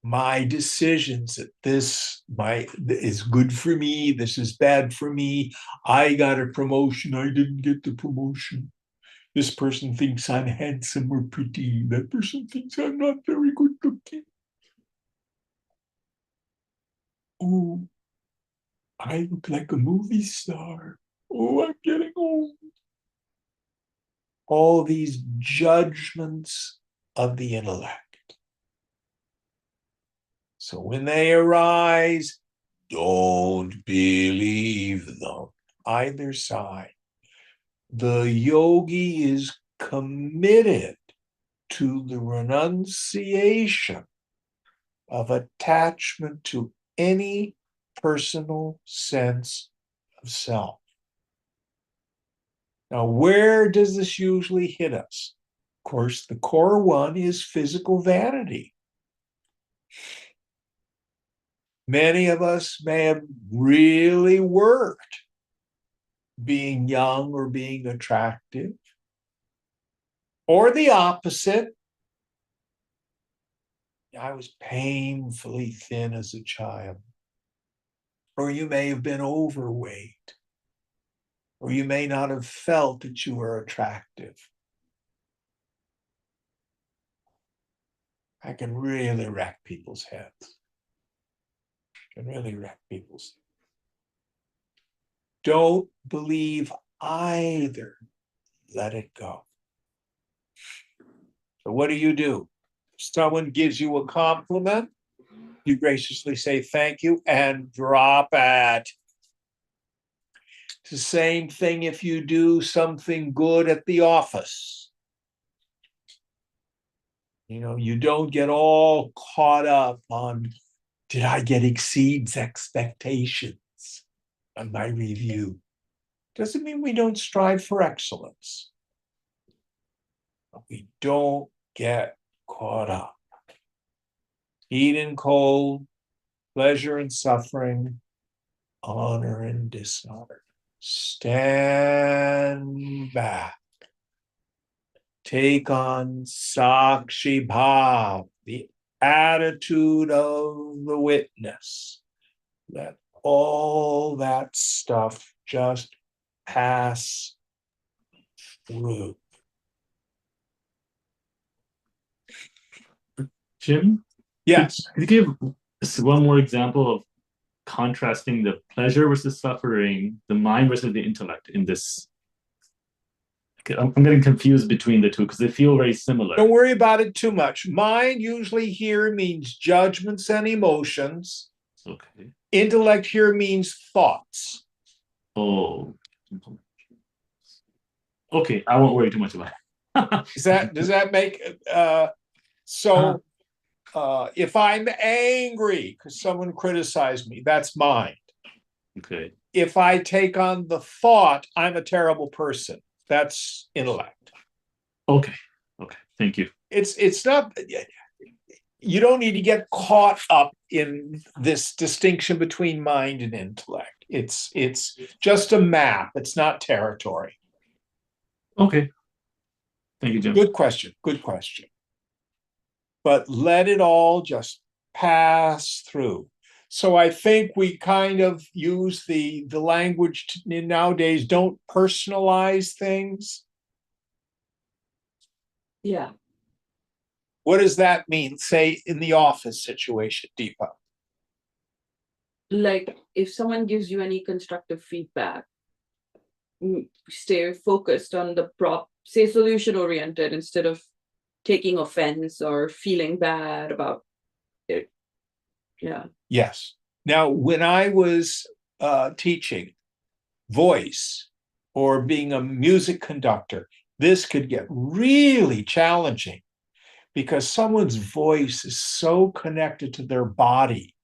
My decisions that this is good for me, this is bad for me. I got a promotion, I didn't get the promotion. This person thinks I'm handsome or pretty. That person thinks I'm not very good looking. Oh, I look like a movie star. Oh, I'm getting old. All these judgments of the intellect. So when they arise, don't believe them, either side. The yogi is committed to the renunciation of attachment to any personal sense of self. Now, where does this usually hit us? Of course, the core one is physical vanity. Many of us may have really worked being young or being attractive, or the opposite. I was painfully thin as a child, or you may have been overweight, or you may not have felt that you were attractive. I can really wreck people's heads. Can really wreck people's. Don't believe either. Let it go. So what do? If someone gives you a compliment, you graciously say thank you and drop it. It's the same thing if you do something good at the office. You know, you don't get all caught up on, did I exceeds expectations on my review? Doesn't mean we don't strive for excellence. But we don't get caught up. Heat and cold, pleasure and suffering, honor and dishonor. Stand back. Take on Sakshi Bhav, the attitude of the witness. Let all that stuff just pass group. Jim, Yes. could you give us one more example of contrasting the pleasure versus suffering, the mind versus the intellect in this? Okay, I'm getting confused between the two because they feel very similar. Don't worry about it too much. Mind usually here means judgments and emotions. Okay. Intellect here means thoughts. Oh. Okay, I won't worry too much about it. Does that make if I'm angry because someone criticized me, that's mind. Okay. If I take on the thought, I'm a terrible person, that's intellect. Okay. Okay. Thank you. It's not, you don't need to get caught up in this distinction between mind and intellect. It's just a map, it's not territory. Okay. Thank you, Jim. Good question. Good question. But let it all just pass through. So I think we kind of use the language nowadays, don't personalize things. Yeah. What does that mean? Say in the office situation, Deepa. Like if someone gives you any constructive feedback, stay focused on the say solution oriented instead of taking offense or feeling bad about it. Yeah. Yes. Now, when I was teaching voice or being a music conductor, this could get really challenging because someone's voice is so connected to their body.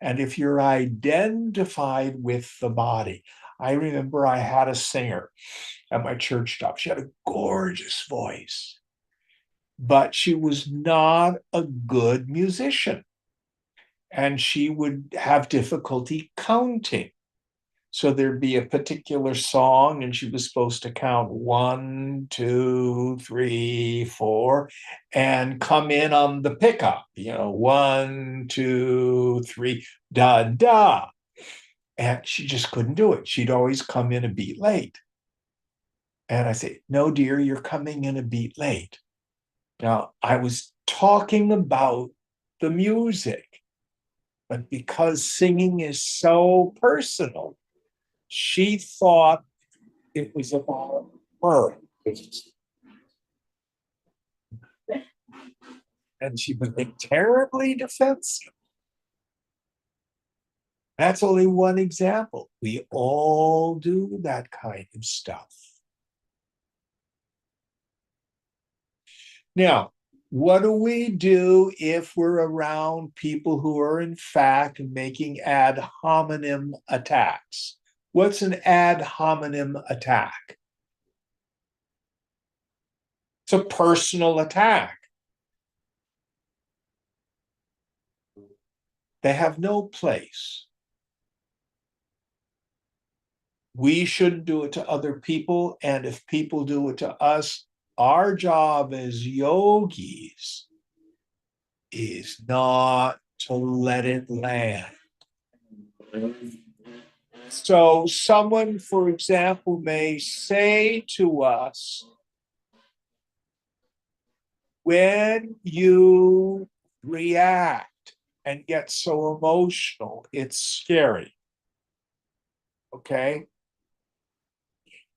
And if you're identified with the body, I remember I had a singer at my church stop. She had a gorgeous voice, but she was not a good musician. And she would have difficulty counting. So there'd be a particular song, and she was supposed to count 1, 2, 3, 4, and come in on the pickup, 1, 2, 3, da, da. And she just couldn't do it. She'd always come in a beat late. And I say, no, dear, you're coming in a beat late. Now, I was talking about the music, but because singing is so personal, she thought it was about her. And she became terribly defensive. That's only one example. We all do that kind of stuff. Now, what do we do if we're around people who are in fact making ad hominem attacks? What's an ad hominem attack? It's a personal attack. They have no place. We shouldn't do it to other people, and if people do it to us, our job as yogis is not to let it land. So someone, for example, may say to us, when you react and get so emotional, it's scary. Okay?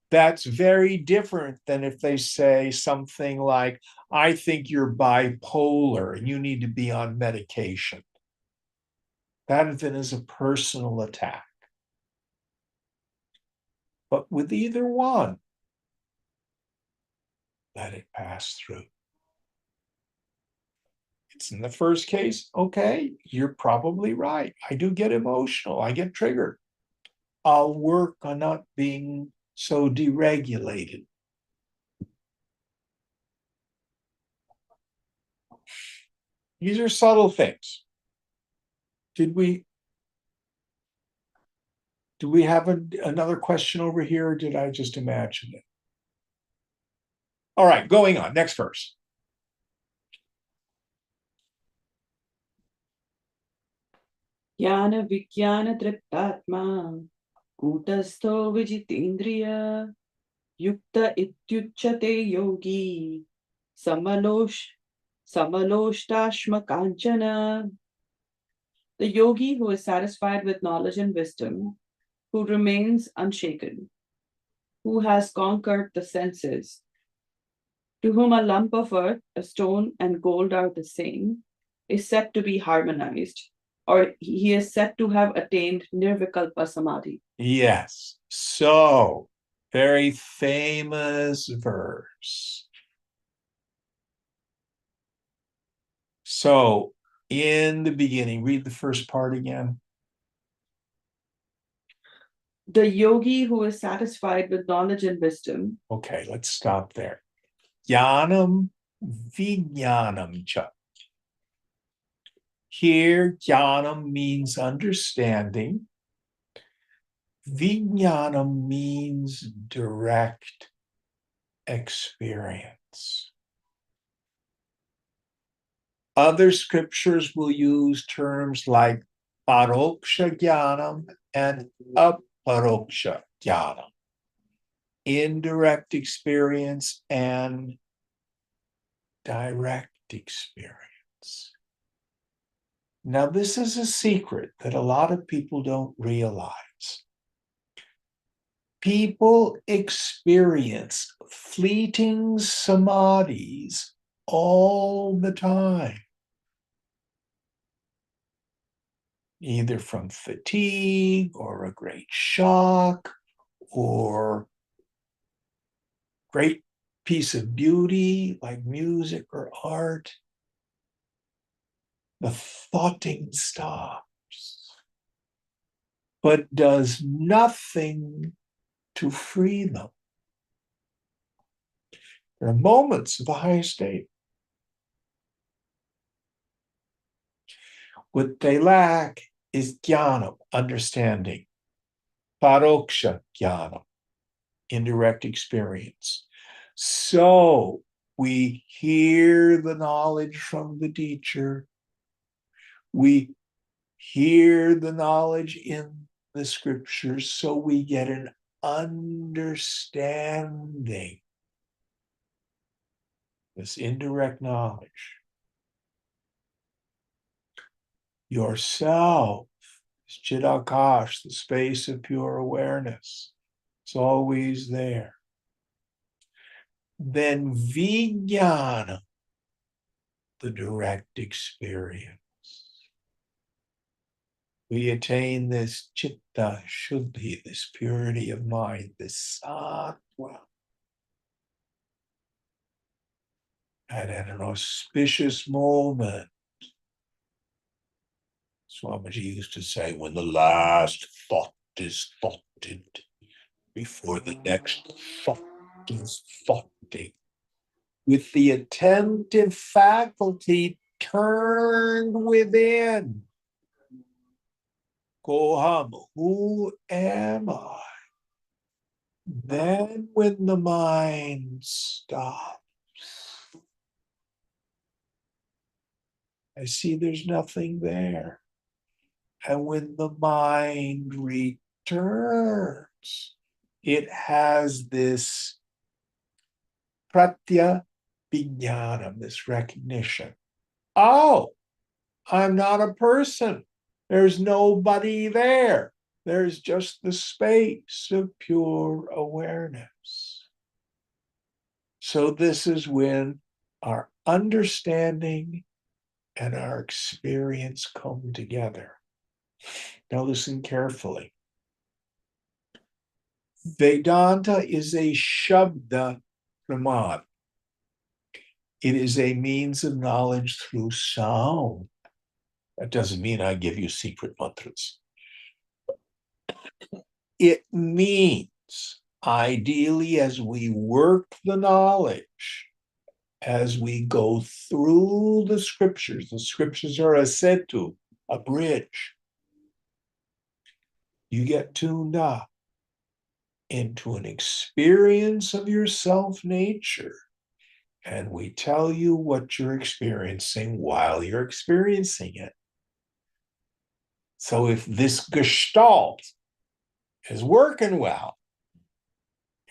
That's very different than if they say something like, I think you're bipolar and you need to be on medication. That then is a personal attack. But with either one, let it pass through. It's in the first case, okay, you're probably right. I do get emotional. I get triggered. I'll work on not being so deregulated. These are subtle things. Do we have another question over here, or did I just imagine it? All right, going on. Next verse. Jnana Vijnana Triptatma Kutastho Vijitindriya Yukta ityuchate yogi. Samalosh kanchana. The yogi who is satisfied with knowledge and wisdom, who remains unshaken, who has conquered the senses, to whom a lump of earth, a stone, and gold are the same, is said to be harmonized, or he is said to have attained nirvikalpa samadhi. Yes. So, very famous verse. So, in the beginning, read the first part again. The yogi who is satisfied with knowledge and wisdom. Okay, let's stop there. Jnanam vijnanam cha. Here, jnanam means understanding. Vijnanam means direct experience. Other scriptures will use terms like paroksha jnanam and aparoksha jnanam. Indirect experience and direct experience. Now, this is a secret that a lot of people don't realize. People experience fleeting samadhis all the time, either from fatigue or a great shock or great piece of beauty like music or art. The thoughting stops, but does nothing to free them. There are moments of the highest state. What they lack is jnana, understanding, paroksha jnana, indirect experience. So we hear the knowledge from the teacher. We hear the knowledge in the scriptures, so we get an understanding. This indirect knowledge. Yourself is Chidakash, the space of pure awareness. It's always there. Then vijnana, the direct experience. We attain this chitta shuddhi, this purity of mind, this sattva. And at an auspicious moment, Swamiji used to say, when the last thought is thoughted, before the next thought is thoughting, with the attentive faculty turned within. Koham, who am I? Then when the mind stops, I see there's nothing there. And when the mind returns, it has this pratya vijnanam, this recognition. Oh, I'm not a person. There's nobody there. There's just the space of pure awareness. So this is when our understanding and our experience come together. Now listen carefully. Vedanta is a Shabda Pramad. It is a means of knowledge through sound. That doesn't mean I give you secret mantras. It means, ideally, as we work the knowledge, as we go through the scriptures are a setu, a bridge. You get tuned up into an experience of your self-nature. And we tell you what you're experiencing while you're experiencing it. So if this gestalt is working well,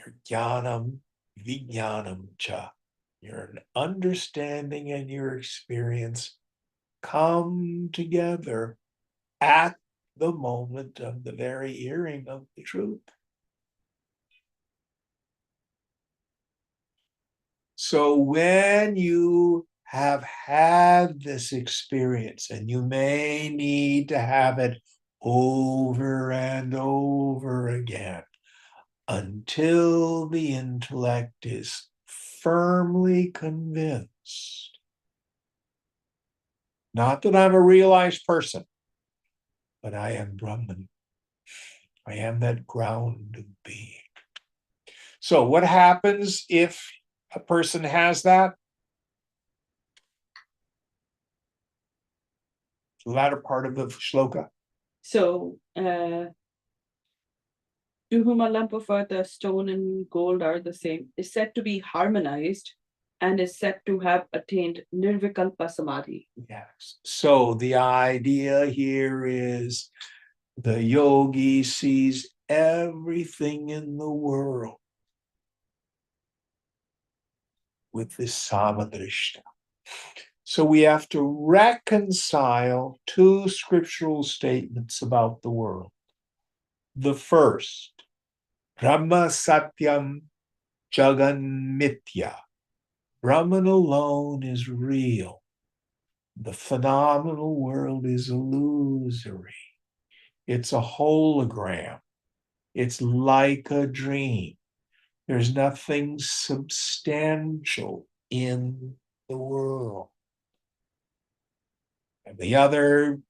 your jnanam, vijnanam cha, your understanding and your experience come together at the moment of the very hearing of the truth. So when you have had this experience, and you may need to have it over and over again until the intellect is firmly convinced, not that I'm a realized person, but I am Brahman. I am that ground of being. So what happens if a person has that? The latter part of the shloka. So, to whom a lump of earth, a stone, and gold are the same, is said to be harmonized and is said to have attained nirvikalpa samadhi. Yes. So the idea here is the yogi sees everything in the world with this samadrishta. So we have to reconcile two scriptural statements about the world. The first, Brahma Satyam Jagan Mithya. Brahman alone is real. The phenomenal world is illusory. It's a hologram. It's like a dream. There's nothing substantial in the world. And the other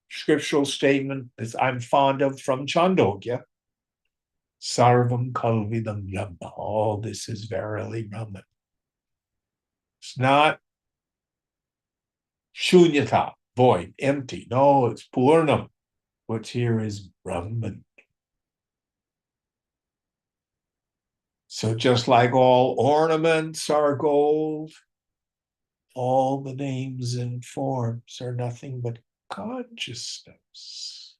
scriptural statement that I'm fond of from Chandogya, Sarvam Kalvidam Brahma. All this is verily Brahman. It's not Shunyata, void, empty. No, it's Purnam. What's here is Brahman. So just like all ornaments are gold, all the names and forms are nothing but consciousness.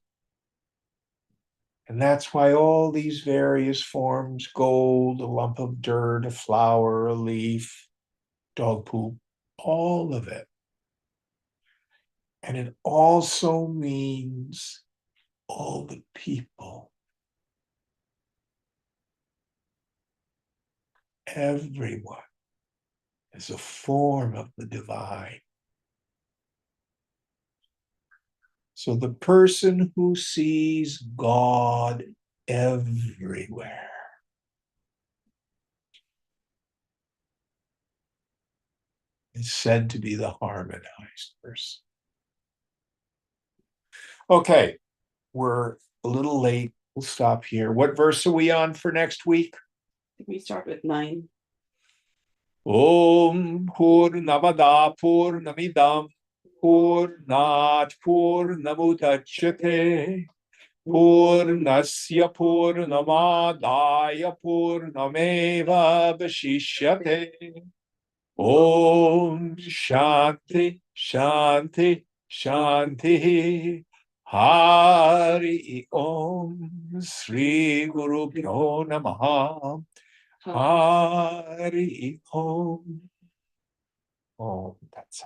And that's why all these various forms, gold, a lump of dirt, a flower, a leaf, dog poop, all of it. And it also means all the people. Everyone is a form of the divine. So the person who sees God everywhere is said to be the harmonized person. Okay, we're a little late. We'll stop here. What verse are we on for next week? I think we start with 9. Om Purnamada Purnamidam Purnat Purnamudachyate Purnasya Purnamadaya Purnameva Vashishyate. Om Shanti Shanti Shanti. Hari Om Sri Guru Pyo Namaha. Hari Om. Oh, that's